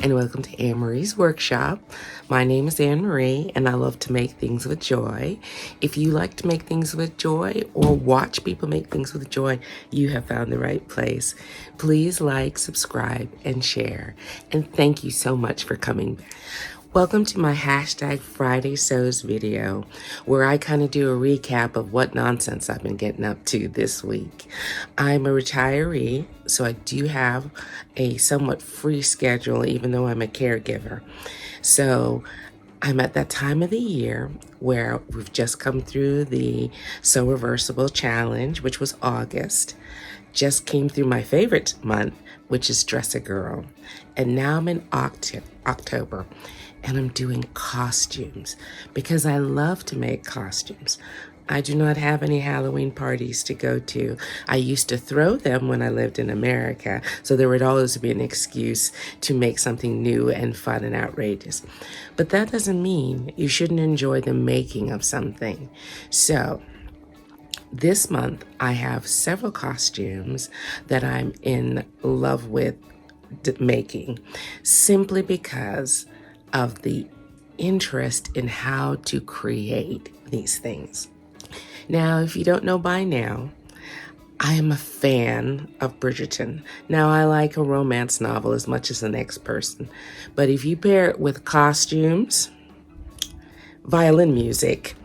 and welcome to Anmaree's Workshop. My name is Anne-Marie, and I love to make things with joy. If you like to make things with joy or watch people make things with joy, you have found the right place. Please like, subscribe, and share. And thank you so much for coming back. Welcome to my hashtag Fridaysews video, where I kind of do a recap of what nonsense I've been getting up to this week. I'm a retiree, so I do have a somewhat free schedule, even though I'm a caregiver. So I'm at that time of the year where we've just come through the Sew Reversible Challenge, which was August. Just came through my favorite month, which is Dress a Girl. And now I'm in October. And I'm doing costumes because I love to make costumes. I do not have any Halloween parties to go to. I used to throw them when I lived in America, so there would always be an excuse to make something new and fun and outrageous. But that doesn't mean you shouldn't enjoy the making of something. So this month I have several costumes that I'm in love with making, simply because of the interest in how to create these things. Now, if you don't know by now, I am a fan of Bridgerton. Now, I like a romance novel as much as the next person, but if you pair it with costumes, violin music,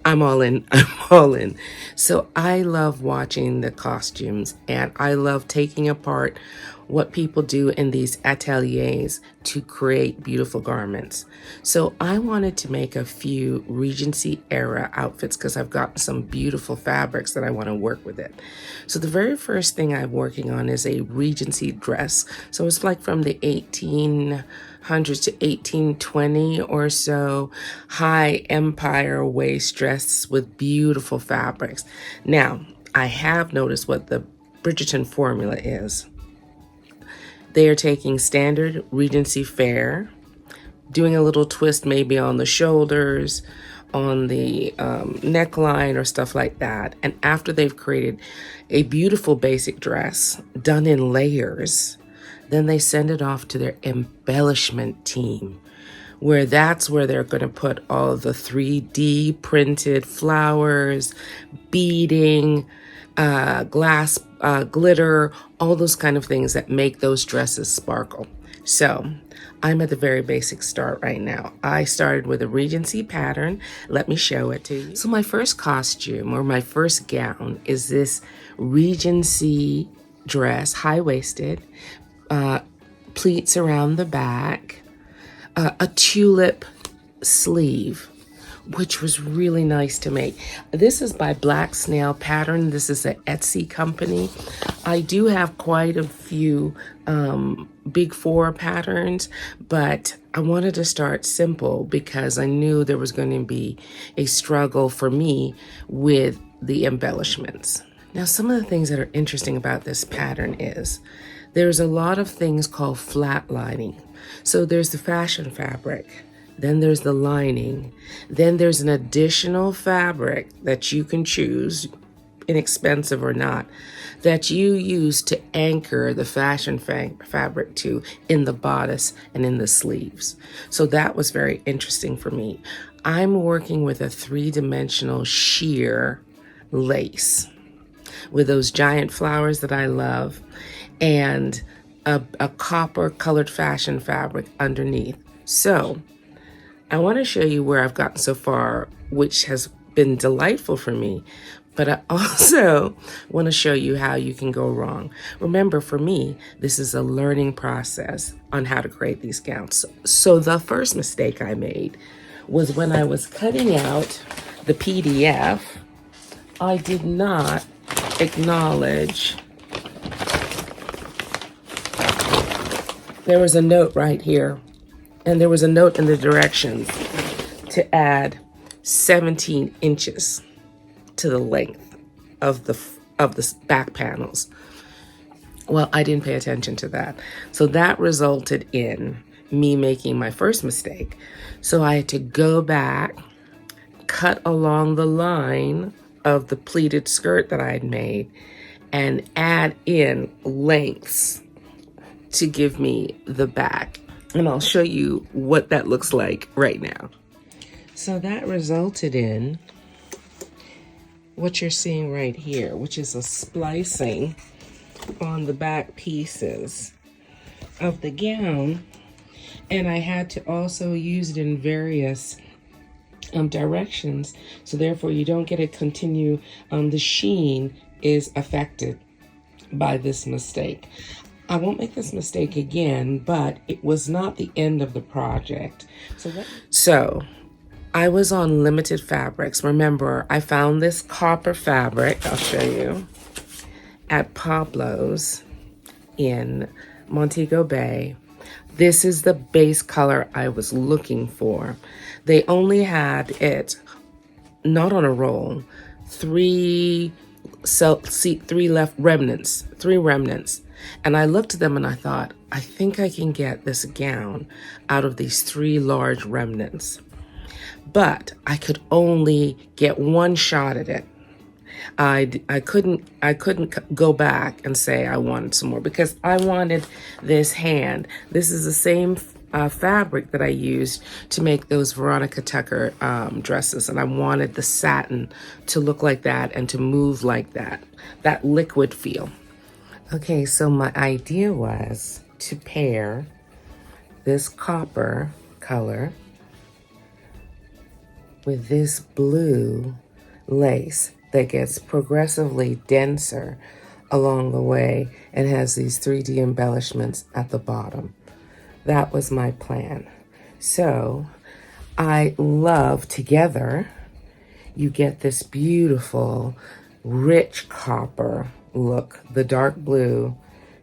I'm all in. I'm all in. So I love watching the costumes, and I love taking apart what people do in these ateliers to create beautiful garments. So I wanted to make a few Regency era outfits because I've got some beautiful fabrics that I want to work with it. So the very first thing I'm working on is a Regency dress. So it's like from the 1800s to 1820 or so, high empire waist dress with beautiful fabrics. Now, I have noticed what the Bridgerton formula is. They are taking standard Regency fare, doing a little twist maybe on the shoulders, on the neckline or stuff like that. And after they've created a beautiful basic dress done in layers, then they send it off to their embellishment team, where that's where they're going to put all the 3D printed flowers, beading, glass, glitter, all those kind of things that make those dresses sparkle. So I'm at the very basic start right now. I started with a Regency pattern. Let me show it to you. So my first costume, or my first gown, is this Regency dress, high-waisted, pleats around the back, a tulip sleeve, which was really nice to make. This is by Black Snail Pattern. This is an Etsy company. I do have quite a few big four patterns, but I wanted to start simple because I knew there was going to be a struggle for me with the embellishments. Now, some of the things that are interesting about this pattern is there's a lot of things called flat lining. So there's the fashion fabric, then there's the lining, then there's an additional fabric that you can choose, inexpensive or not, that you use to anchor the fashion fabric to in the bodice and in the sleeves. So that was very interesting for me. I'm working with a 3-dimensional sheer lace with those giant flowers that I love, and a copper colored fashion fabric underneath. So I want to show you where I've gotten so far, which has been delightful for me, but I also want to show you how you can go wrong. Remember, for me, this is a learning process on how to create these gowns. So the first mistake I made was when I was cutting out the PDF, I did not acknowledge there was a note right here. And there was a note in the directions to add 17 inches to the length of the back panels. Well, I didn't pay attention to that. So that resulted in me making my first mistake. So I had to go back, cut along the line of the pleated skirt that I had made, and add in lengths to give me the back. And I'll show you what that looks like right now. So that resulted in what you're seeing right here, which is a splicing on the back pieces of the gown. And I had to also use it in various directions, so therefore you don't get a continue, the sheen is affected by this mistake. I won't make this mistake again, but it was not the end of the project. So I was on Limited Fabrics. Remember, I found this copper fabric, I'll show you, at Pablo's in Montego Bay. This is the base color I was looking for. They only had it, not on a roll, three remnants. And I looked at them and I thought, I think I can get this gown out of these 3 large remnants. But I could only get one shot at it. I couldn't go back and say I wanted some more, because I wanted this hand. This is the same fabric that I used to make those Veronica Tucker dresses, and I wanted the satin to look like that and to move like that liquid feel. Okay, so my idea was to pair this copper color with this blue lace that gets progressively denser along the way and has these 3D embellishments at the bottom. That was my plan. So I love together, you get this beautiful, rich copper look. The dark blue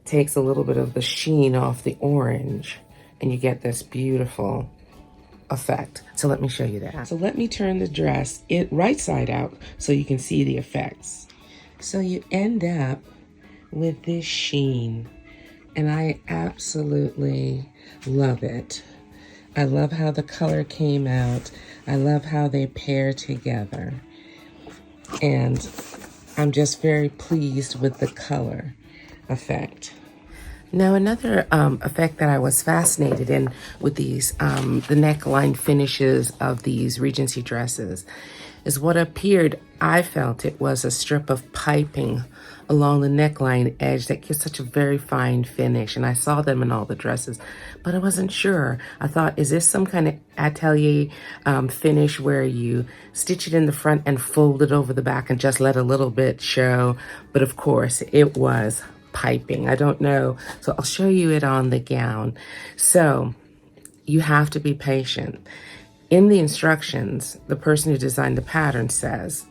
takes a little bit of the sheen off the orange, and you get this beautiful effect. So let me show you that. So let me turn the dress right side out so you can see the effects. So you end up with this sheen, and I absolutely love it. I love how the color came out. I love how they pair together. And I'm just very pleased with the color effect. Now, another effect that I was fascinated in with these, the neckline finishes of these Regency dresses, is what appeared, I felt it was a strip of piping along the neckline edge that gives such a very fine finish. And I saw them in all the dresses, but I wasn't sure. I thought, is this some kind of atelier finish where you stitch it in the front and fold it over the back and just let a little bit show? But of course, it was piping. I don't know. So I'll show you it on the gown. So you have to be patient. In the instructions, the person who designed the pattern says,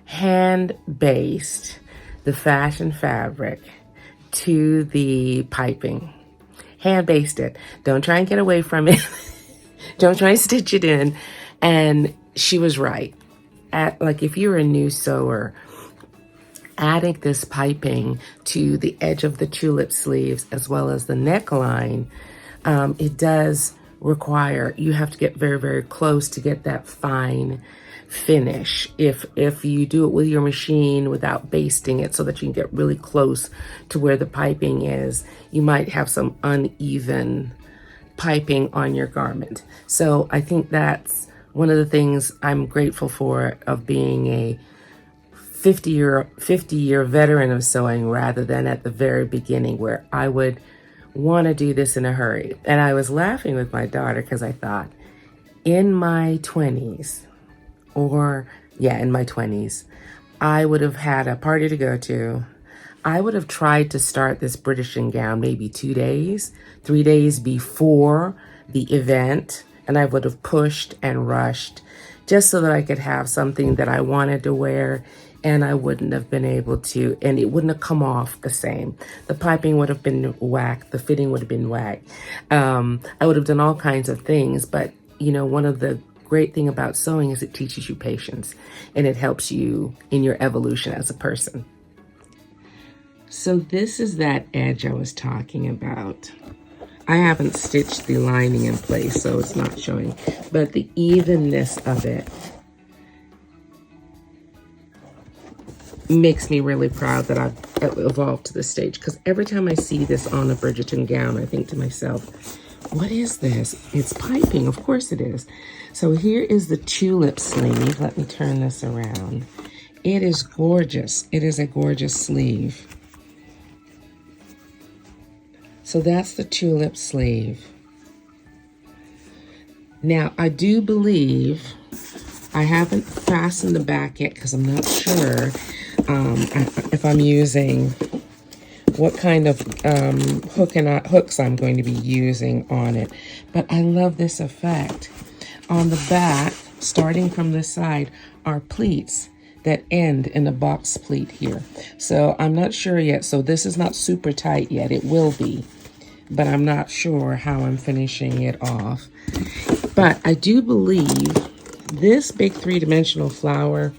hand-based the fashion fabric to the piping. Hand-based it. Don't try and get away from it. Don't try and stitch it in. And she was right. Like if you're a new sewer, adding this piping to the edge of the tulip sleeves as well as the neckline, it does require, you have to get very, very close to get that fine finish. If you do it with your machine without basting it so that you can get really close to where the piping is, you might have some uneven piping on your garment. So I think that's one of the things I'm grateful for of being a 50-year veteran of sewing rather than at the very beginning where I would want to do this in a hurry. And I was laughing with my daughter because I thought, in my 20s, I would have had a party to go to. I would have tried to start this Bridgerton gown maybe 3 days before the event, and I would have pushed and rushed just so that I could have something that I wanted to wear, and I wouldn't have been able to, and it wouldn't have come off the same. The piping would have been whacked, the fitting would have been whacked. I would have done all kinds of things, but you know, one of the great thing about sewing is it teaches you patience, and it helps you in your evolution as a person. So this is that edge I was talking about. I haven't stitched the lining in place, so it's not showing, but the evenness of it makes me really proud that I've evolved to this stage, because every time I see this on a Bridgerton gown, I think to myself, What is this? It's piping. Of course it is. So here is the tulip sleeve. Let me turn this around. It is gorgeous. It is a gorgeous sleeve. So that's the tulip sleeve. Now, I do believe, I haven't fastened the back yet because I'm not sure if I'm using, what kind of hooks I'm going to be using on it. But I love this effect. On the back, starting from this side, are pleats that end in a box pleat here. So I'm not sure yet. So this is not super tight yet. It will be, but I'm not sure how I'm finishing it off. But I do believe this big three-dimensional flower,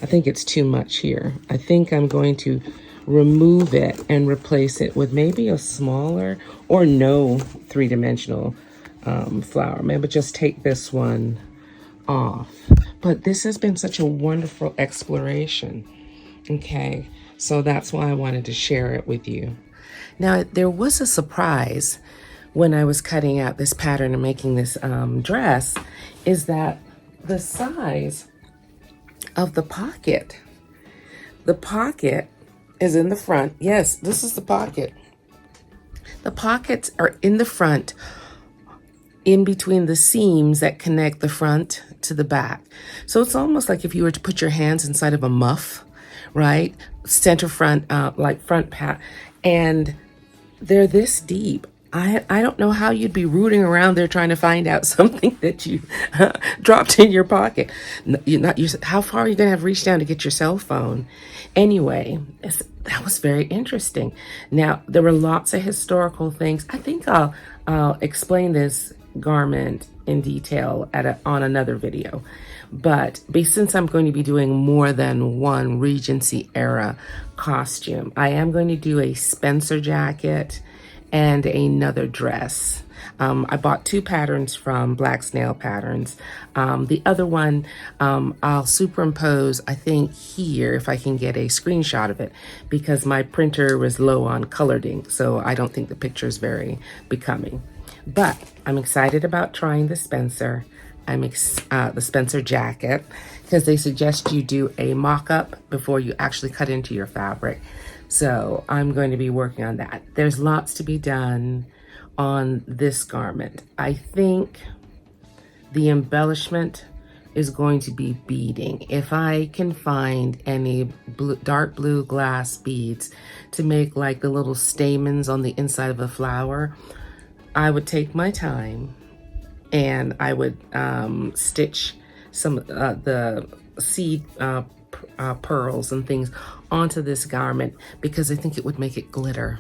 I think it's too much here. I think I'm going to remove it and replace it with maybe a smaller or no three-dimensional flower. Maybe just take this one off. But this has been such a wonderful exploration. Okay, so that's why I wanted to share it with you. Now, there was a surprise when I was cutting out this pattern and making this dress, is that the size of the pocket is in the front. Yes, this is the pocket. The pockets are in the front, in between the seams that connect the front to the back. So it's almost like if you were to put your hands inside of a muff, right? Center front, like front pat, and they're this deep. I don't know how you'd be rooting around there trying to find out something that you dropped in your pocket. How far are you going to have reached down to get your cell phone? Anyway, that was very interesting. Now, there were lots of historical things. I think I'll explain this garment in detail on another video. But since I'm going to be doing more than one Regency era costume, I am going to do a Spencer jacket and another dress. I bought 2 patterns from Black Snail Patterns. The other one, I'll superimpose, I think here, if I can get a screenshot of it, because my printer was low on colored ink, so I don't think the picture is very becoming. But I'm excited about trying the Spencer. The Spencer jacket, because they suggest you do a mock-up before you actually cut into your fabric. So I'm going to be working on that. There's lots to be done on this garment. I think the embellishment is going to be beading. If I can find any dark blue glass beads to make like the little stamens on the inside of a flower, I would take my time and I would stitch some the seed pearls and things onto this garment, because I think it would make it glitter,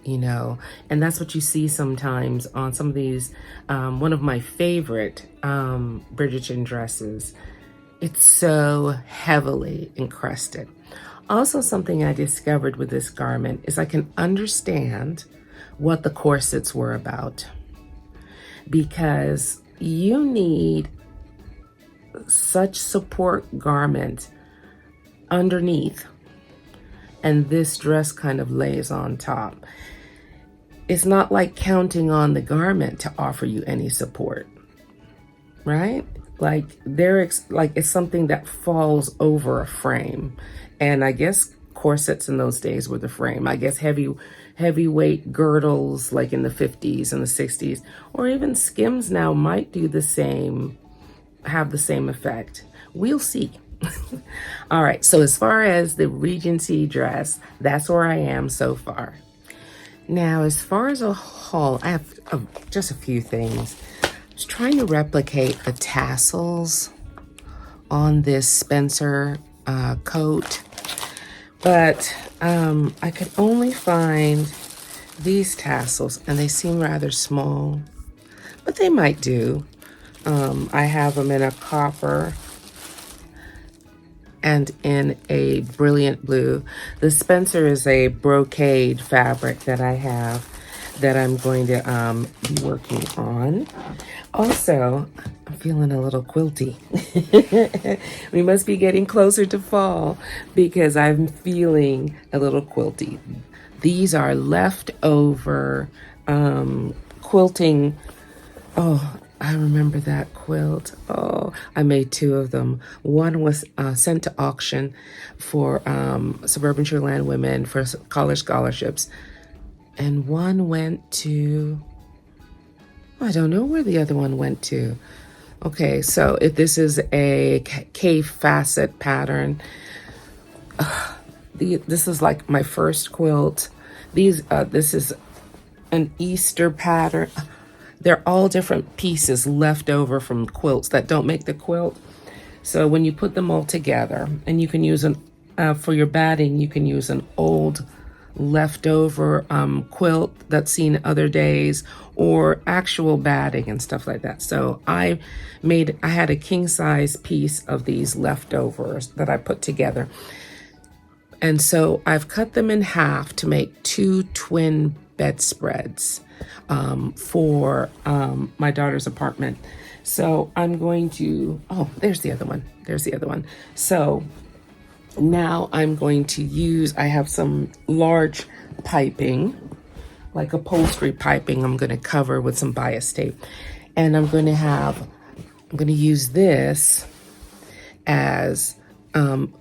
you know. And that's what you see sometimes on some of these, one of my favorite Bridgerton dresses. It's so heavily encrusted. Also, something I discovered with this garment is I can understand what the corsets were about, because you need such support garment underneath, and this dress kind of lays on top. It's not like counting on the garment to offer you any support, right? Like it's something that falls over a frame. And I guess corsets in those days were the frame. I guess heavyweight girdles like in the 50s and the 60s, or even skims now might do the same, have the same effect. We'll see. All right, so as far as the Regency dress, that's where I am so far. Now, as far as a haul, I have just a few things. I was trying to replicate the tassels on this Spencer coat, but I could only find these tassels, and they seem rather small, but they might do. I have them in a copper and in a brilliant blue. The Spencer is a brocade fabric that I have that I'm going to be working on. Also, I'm feeling a little quilty. We must be getting closer to fall because I'm feeling a little quilty. These are leftover quilting Oh, I remember that quilt. Oh, I made two of them. One was sent to auction for suburban Sugarland women for college scholarships. And one went to, I don't know where the other one went to. Okay, so if this is a cave facet pattern, this is like my first quilt. This is an Easter pattern. They're all different pieces left over from quilts that don't make the quilt. So when you put them all together, and you can use for your batting, you can use an old leftover quilt that's seen other days, or actual batting and stuff like that. So I had a king size piece of these leftovers that I put together. And so I've cut them in half to make two twin bedspreads for my daughter's apartment. So I'm going to, oh, there's the other one. There's the other one. So now I'm going to use, I have some large piping, like upholstery piping, I'm going to cover with some bias tape. And I'm going to use this as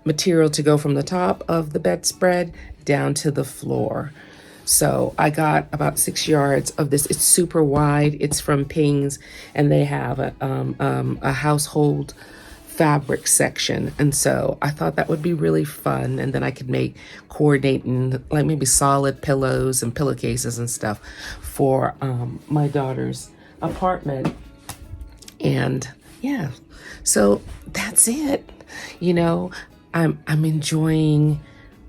material to go from the top of the bedspread down to the floor. So I got about 6 yards of this. It's super wide. It's from Pings, and they have a household fabric section. And so I thought that would be really fun. And then I could make coordinating, like maybe solid pillows and pillowcases and stuff for my daughter's apartment. And yeah, so that's it. You know, I'm enjoying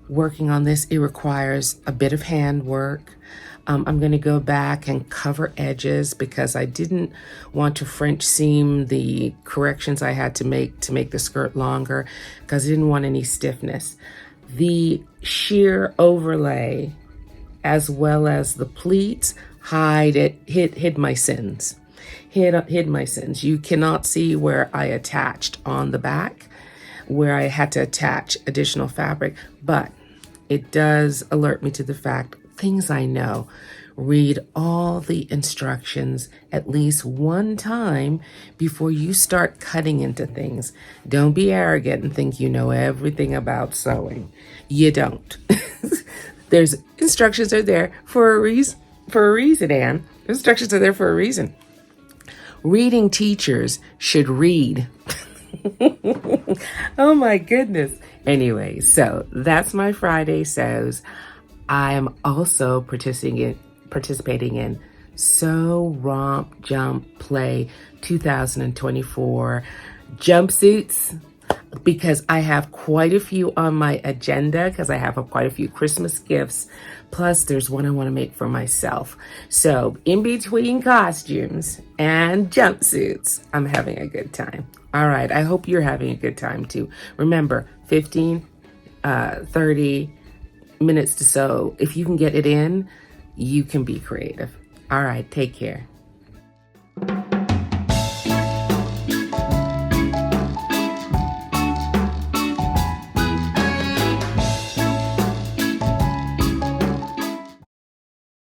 working on this. It requires a bit of handwork. I'm going to go back and cover edges because I didn't want to French seam the corrections I had to make the skirt longer, because I didn't want any stiffness. The sheer overlay as well as the pleats hid my sins. Hid my sins. You cannot see where I attached on the back, where I had to attach additional fabric, but it does alert me to the fact, things I know. Read all the instructions at least one time before you start cutting into things. Don't be arrogant and think you know everything about sewing. You don't. There's instructions are there for a reason. Anne. Instructions are there for a reason. Reading teachers should read. Oh my goodness. Anyway, so that's my Friday sews. I am also participating in Sew Romp Jump Play 2024 jumpsuits, because I have quite a few on my agenda, because I have quite a few Christmas gifts. Plus, there's one I want to make for myself. So in between costumes and jumpsuits, I'm having a good time. All right, I hope you're having a good time too. Remember, 15, 30 minutes to sew. If you can get it in, you can be creative. All right, take care.